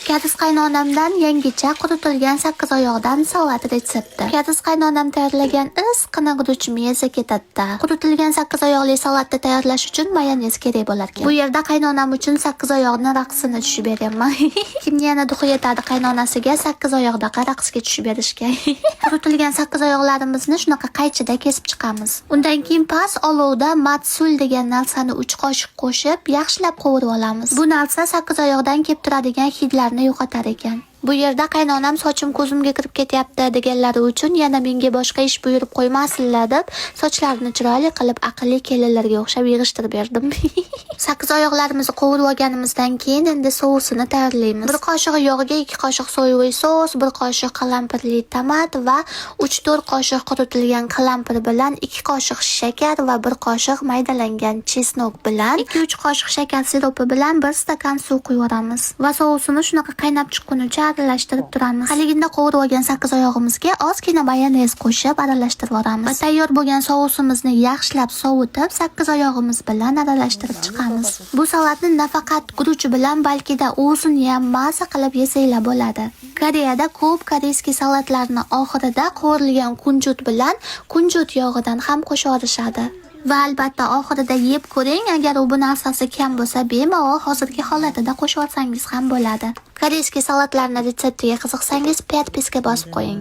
Kadiz qaynonamdan yangicha quritilgan sakkizoyoqdan salat retsepti. Kadiz qaynonam tayyorlagan isqini guruchim yesa ketadi. Quritilgan sakkizoyoqli salatni tayyorlash uchun mayonez kerak bo'lar ekan. Bu yerda qaynonam uchun sakkizoyoqni raqsini tushib beryapman. Kimga yana duxu yetadi qaynonasiga sakkizoyoqdaqa raqsga tushib berishga. Quritilgan sakkizoyoqlarimizni shunaqa qaychida kesib chiqamiz. Undan keyin past olovda matsul degan narsani 3 qoshiq qo'shib, yaxshilab qovurib olamiz. Bu narsa sakkizoyoqdan kelib turadigan hidlarni yo'qotar ekan. Bu yerda qaynonam sochim ko'zimga kirib ketyapti deganlari uchun yana menga boshqa ish buyurib qo'ymasinlar deb sochlarini chiroyli qilib aqlli kelinlarga o'xshab yig'ishtirib berdim. Sakkizoyoqlarimizni qovurib olganimizdan keyin endi sousini tayyorlaymiz. 1 qoshiq yog'ga 2 qoshiq soyavoy sos, 1 qoshiq qalampirli tomat va 3-4 qoshiq quritilgan qalampir bilan 2 qoshiq shakar va 1 qoshiq maydalangan chesnok bilan 2-3 qoshiq shakar siropi bilan 1 stakan suv quyvoramiz va sousini shunaqa qaynab chiqqunicha aralashtirib turamiz. Haligida qovurib olgan sakkizoyog'imizga ozgina mayonez qo'shib aralashtirib olamiz. Va tayyor bo'lgan sousimizni yaxshilab sovutib, sakkizoyog'imiz bilan aralashtirib chiqamiz. Bu salatni nafaqat guruch bilan, balki-da o'zini ham maza qilib yesanglar bo'ladi. Koreyada ko'p koreyskiy salatlarni oxirida qovurilgan kunjut bilan kunjut yog'idan ham qo'shib va albatta oxirida yeb ko'ring, agar u bu narsasi kam bo'lsa, bemalol hozirgi holatida qo'shib olsangiz ham bo'ladi. Koreyskiy salatlarning retseptiga qiziqsangiz, podpiska bosib qo'ying.